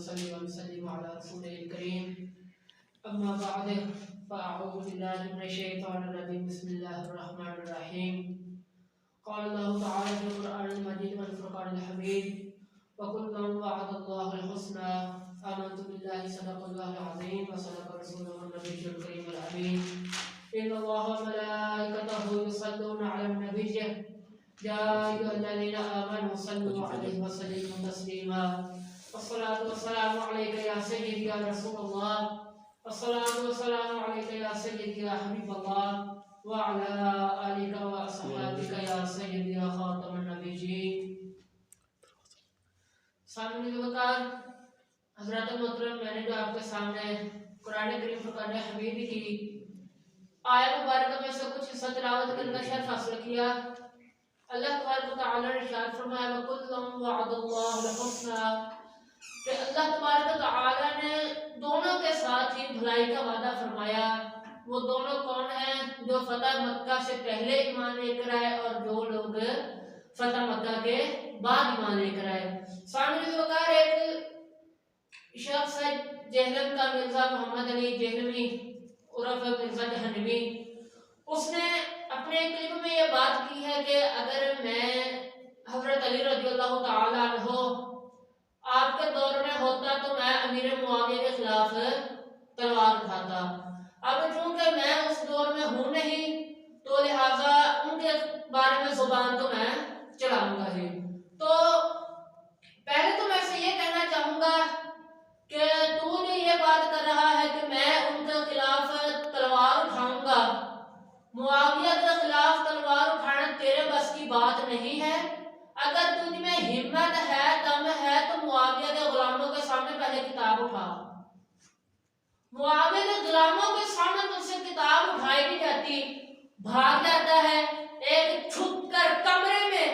ونصلي ونسلم على رسوله الكريم أما بعد فأعوذ بالله من الشيطان الرجيم بسم الله الرحمن الرحيم قال الله تعالى في القرآن المجيد والفرقان الحميد وكلا وعد الله الحسنى آمنت بالله صدق الله العظيم وصدق رسوله النبي الكريم الأمين إن الله وملائكته يصلون على النبي يا أيها الذين آمنوا صلوا عليه وسلموا تسليما والصلاة والسلام عليك يا سيدي يا رسول الله والصلاة والسلام عليك يا سيدي يا حبيب الله وعلى آلك وأصحابك يا سيدي يا خاتم النبيين. سامنے وقار حضرت محترم میں نے جو آپ کے سامنے قرآن کریم فرقان حمید کی آیت مبارکہ میں سے کچھ حصہ تلاوت کرنے کا شرف حاصل کیا. اللہ تبارک و تعالی نے ارشاد فرمایا وَكُلًّا وَعَدَ اللَّهُ الْحُسْنَى کہ اللہ تبارک و تعالی نے دونوں کے ساتھ ہی بھلائی کا وعدہ فرمایا. وہ دونوں کون ہیں؟ جو فتح مکہ سے پہلے ایمان لے کر آئے اور جو لوگ فتح مکہ کے بعد ایمان لے کر آئے. سامنے وقار ایک شخص ہے جہلم کا مرزا محمد علی جہلمی عرف مرزا جہنمی. اس نے اپنے کلپ میں یہ بات کی ہے کہ اگر میں حضرت علی رضی اللہ تعالی عنہ آپ کے دور میں ہوتا تو میں امیر معاویہ کے خلاف تلوار اٹھاتا. اب چونکہ میں اس دور میں ہوں نہیں تو لہٰذا ان کے بارے میں زبان تو میں چلاؤں گا ہی. تو پہلے تو میں سے یہ کہنا چاہوں گا کہ تو جو یہ بات کر رہا ہے کہ میں ان کے خلاف تلوار اٹھاؤں گا، معاویہ کے خلاف تلوار اٹھانا تیرے بس کی بات نہیں ہے. اگر تجھ میں ہمت ہے، دم ہے تو معاویہ کے غلاموں کے سامنے پہلے کتاب اٹھا. معاویہ کے غلاموں کے سامنے تجھ سے کتاب اٹھائی نہیں جاتی، بھاگ جاتا ہے، ایک چھپ کر کمرے میں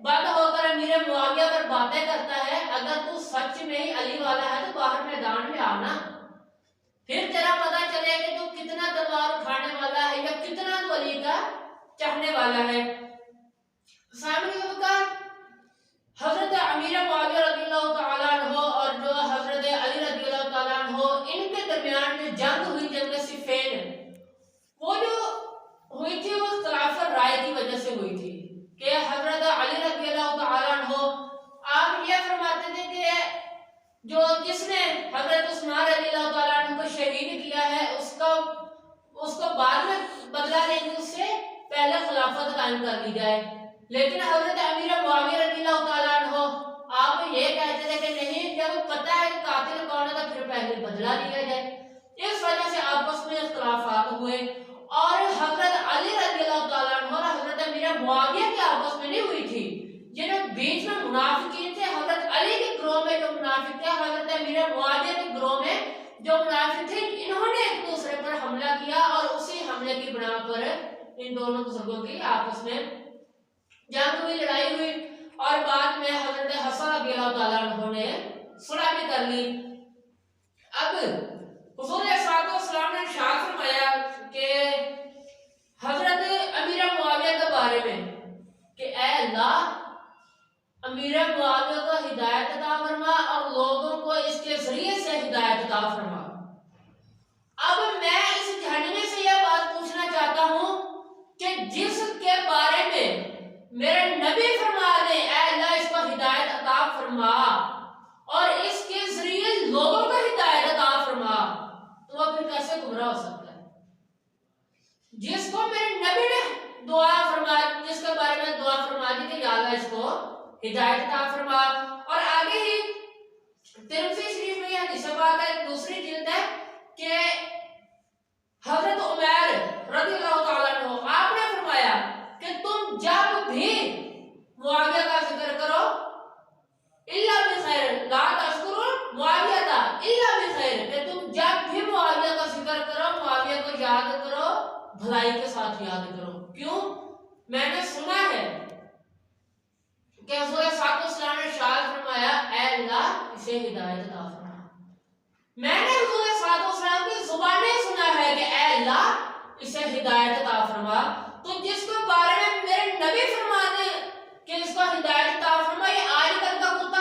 بند ہو کر امیر معاویہ پر باتیں کرتا ہے. اگر تو سچ میں ہی علی والا ہے تو باہر میدان میں آنا، پھر تیرا پتہ چلے کہ تو کتنا تلوار اٹھانے والا ہے یا کتنا تو علی کا چاہنے والا ہے. سامنے وقار حضرت امیر معاویہ رضی اللہ تعالیٰ عنہ اور جو حضرت علی رضی اللہ تعالیٰ عنہ ان کے درمیان جو جنگ ہوئی، جنگ صفین، وہ جو ہوئی تھی وہ اختلاف رائے کی وجہ سے ہوئی تھی کہ حضرت علی رضی اللہ تعالیٰ عنہ آپ یہ فرماتے تھے کہ جو جس نے حضرت عثمان رضی اللہ تعالیٰ عنہ کو شہید کیا ہے اس کو بعد میں بدلہ لیں گے، اس سے پہلے خلافت قائم کر دی جائے. لیکن حضرت امیر معاویہ رضی اللہ تعالیٰ عنہ آپ یہ کہتے تھے کہ نہیں، جب پتہ ہے قاتل کون ہے تو پھر پہلے بدلہ لیا جائے. اس وجہ سے آپس میں اختلافات ہوئے اور حضرت علی رضی اللہ تعالیٰ عنہ اور حضرت امیر معاویہ کی آپس میں نہیں ہوئی تھی. جنہوں بیچ میں منافقین تھے، حضرت علی کے گروہ میں جو منافق تھے، حضرت امیر معاویہ کے گروہ میں جو منافق تھے، انہوں نے ایک دوسرے پر حملہ کیا اور اسی حملے کی بنا پر ان دونوں بزرگوں کی آپس میں جنگ ہوئی، لڑائی ہوئی اور بعد میں حضرت حسن رضی اللہ تعالیٰ عنہ نے صلح بھی کر لی. اب حضور صلی اللہ علیہ وسلم نے ارشاد فرمایا کہ حضرت امیر معاویہ کے بارے میں کہ اے اللہ امیر معاویہ کو ہدایت عطا فرما اور لوگوں کو اس کے ذریعے سے ہدایت عطا فرما. اب میں اس جھنڈے سے یہ بات پوچھنا چاہتا ہوں کہ جس کے بارے میں میرے نبی فرما دے اے اللہ اس کو ہدایت عطا فرما اور اس کے ذریعے لوگوں کو ہدایت عطا فرما، تو وہ پھر کیسے گمراہ ہو سکتا ہے؟ جس کو میرے نبی نے دعا فرما، جس کے بارے میں دعا فرما دی کہ یا اللہ اس کو ہدایت عطا فرما. اور آگے ہی ترمذی شریف میں یہ حدیث پاک ہے، دوسری جلد ہے کہ حضرت عمر رضی اللہ تعالیٰ عنہ آپ نے فرمایا کہ تم جب بھی معاویہ کا ذکر کرو الا بخیر، لا تذکروا معاویہ الا بخیر، کہ تم جب بھی معاویہ کا ذکر کرو معاویہ کو یاد کرو بھلائی کے ساتھ یاد کرو. کیوں؟ میں نے سنا ہے کہ حضور صلی اللہ علیہ وسلم نے ارشاد فرمایا اے اللہ اسے ہدایت عطا فرما. میں نے حضور صلی اللہ علیہ وسلم کی زبانیں سنا ہے کہ اے اللہ اسے ہدایت عطا فرما. تو جس کو بارے میں میرے نبی فرما دے کہ اس کو ہدایت عطا فرما، یہ آج کل کا کتا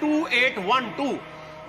2812,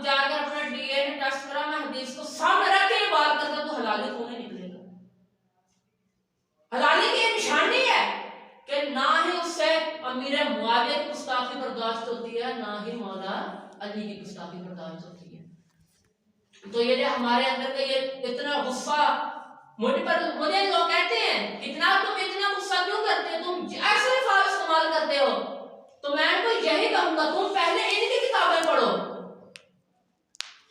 اب جا کر اپنا ڈی این اے ٹیسٹ کرا، میں حدیث کو سامنے رکھ کے بات کرتا تو حلالی کیوں نہیں نکلے گا؟ حلالی کی نشانی ہے کہ نہ ہی اس سے امیر معاویہ کی گستاخی برداشت ہوتی ہے، نہ ہی مولا علی کی گستاخی برداشت ہوتی ہے۔ تو یہ جو ہمارے اندر کا یہ اتنا غصہ، مجھے لوگ کہتے ہیں کتنا تم اتنا غصہ کیوں کرتے ہو، تم ایسے الفاظ استعمال کرتے ہو، تو میں ان کو یہی کہوں گا تم پہلے ان کی کتابیں پڑھو،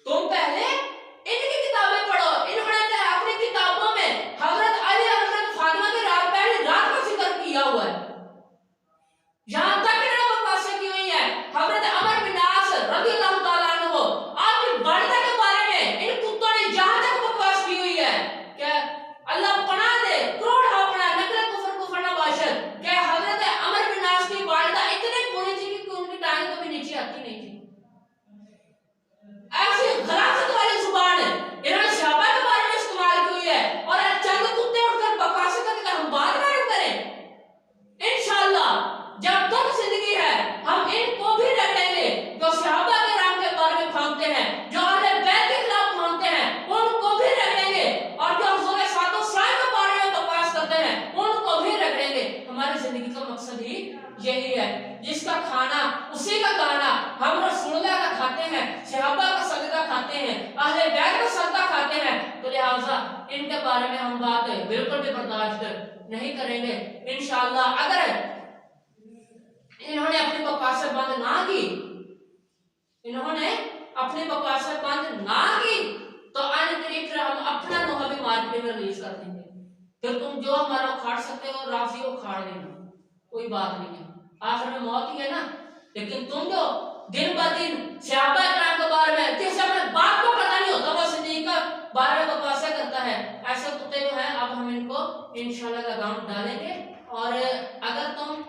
تم پہلے ان کی کتابیں پڑھو۔ انہوں نے اپنی کتابوں میں حضرت علی حضرت فاطمہ کے رات پہلے رات کا ذکر کیا ہوا ہے، یہاں تک انہوں نے بکواسیں کی ہوئی ہیں۔ حضرت عمر بن عاص رضی اللہ تعالیٰ عنہ آپ کی والدہ کے بارے میں ان کتوں نے جہاں تک بکواس کی ہوئی ہے کہ اللہ پناہ دے، کروڑ اپنا نقل کفر کفر نہ باشد، کہ حضرت عمر بن عاص کی والدہ اتنی بری تھی کہ ان کی ٹانگ کبھی نیچے آتی نہیں تھی۔ ایسی غلاظت والی زبان انہوں نے صحابہ کے بارے میں استعمال کی ہوئی ہے، اور چند کتے اٹھ کر بکواسیں کرتے کہ ہم بات کریں۔ انشاءاللہ جب تک زندگی ہے ہم ان کو بھی رگڑیں گے جو صحابہ کے رام کے بارے میں پھانکتے ہیں، جو اہل بیت کے خلاف پھانکتے ہیں، ان کو بھی رگڑیں گے، اور جو حضور صلی اللہ علیہ وسلم کے بارے میں بکواس کرتے ہیں ان کو بھی رگڑیں گے۔ ہماری زندگی کا مقصد ہی یہی ہے، جس کا کھانا اسی کا گانا، ہم رسول اللہ کا کھاتے ہیں، صحابہ کا صدقہ کھاتے ہیں، اہل بیت کا صدقہ کھاتے ہیں، تو لہٰذا ان کے بارے میں ہم بات بالکل بھی برداشت نہیں کریں گے۔ انشاءاللہ اگر انہوں نے اپنی بکواسیں بند نہ کی، انہوں نے اپنی بکواسیں بند نہ کی تو آنے قریب پھر ہم اپنا لوہا بھی مارکیٹ میں ریلیز کر دیں گے، پھر تم جو ہمارا اکھاڑ سکتے ہو رافضی کو اکھاڑ دینا، کوئی بات نہیں ہے، آخر میں موت ہی ہے نا۔ لیکن تم جو دن بہ دن صحابہ کرام کے بارے میں جس اپنے باپ کو پتہ نہیں ہوتا وہ صدیق کا بارے میں بکواسیں کرتا ہے، ایسے کتے جو ہیں اب ہم ان کو انشاءاللہ لگام ڈالیں گے۔ اور اگر تم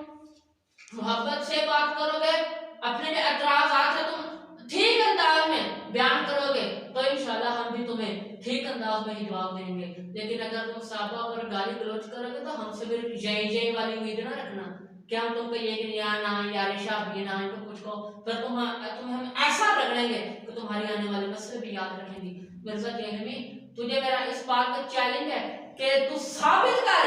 محبت سے بات کرو گے، اپنے جو اعتراضات ہیں تم ٹھیک انداز میں بیان کرو گے تو انشاءاللہ ہم بھی تمہیں ٹھیک انداز میں ہی جواب دیں گے۔ لیکن اگر تم صحابہ پر گالی گلوچ کرو گے تو ہم سے پھر جے والی امید نہ رکھنا کہ ہم تم کو یہ کہ یار شاہ یہ نہ ان کو کچھ کہو، پھر تمہیں ہم ایسا رگڑیں گے کہ تمہاری آنے والے مسئلے بھی یاد رکھیں گی۔ مرزا جہلمی تجھے میرا اس بات کا چیلنج ہے کہ تو ثابت کر،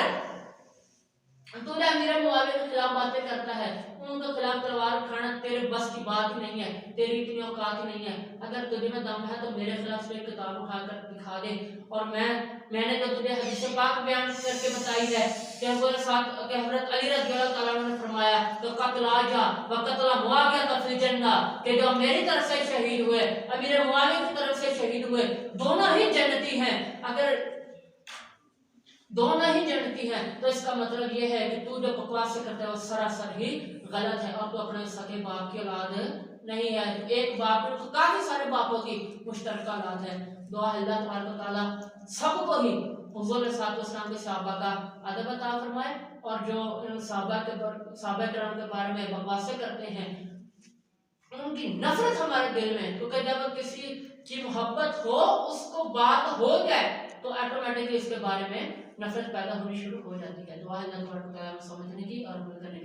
تو نے امیر معاویہ کے خلاف باتیں کرتا ہے، ان کے خلاف تلوار اٹھانا تیرے بس کی بات ہی نہیں ہے، تیری اتنی اوقات ہی نہیں ہے۔ اگر تجھے میں دم ہے تو میرے خلاف سے ایک کتاب اٹھا کر دکھا دے، اور میں نے جو تجھے حدیث پاک بیان کر کے بتائی ہے کہ حضرت علی رضی اللہ تعالیٰ عنہ نے فرمایا تو قتل آجا و قتل معاویہ فی الجنہ، کہ جو میری طرف سے شہید ہوئے امیر معاویہ کی طرف سے شہید ہوئے دونوں ہی جنتی ہیں۔ اگر دونوں ہی جنتی ہیں تو اس کا مطلب یہ ہے کہ تو جو بکواس کرتا ہے وہ سراسر ہی غلط ہے، اور تو اپنے سکے باپ کی اولاد نہیں ہے، ایک باپ میں تو کافی سارے باپوں کی مشترکہ اولاد ہے۔ دعا اللہ تبارک و تعالیٰ سب کو ہی حضور صلی اللہ علیہ وسلم کے صحابہ کا ادب عطا فرمائے، اور جو صحابہ کرام کے بارے میں بکواسیں کرتے ہیں ان کی نفرت ہمارے دل میں، کیونکہ جب کسی کی محبت ہو اس کو بات ہو جائے تو آٹومیٹکلی اس کے بارے میں نفرت پیدا ہونی شروع ہو جاتی ہے۔ دعا اللہ تبارک و تعالیٰ سمجھنے کی اور عمل کرنے کی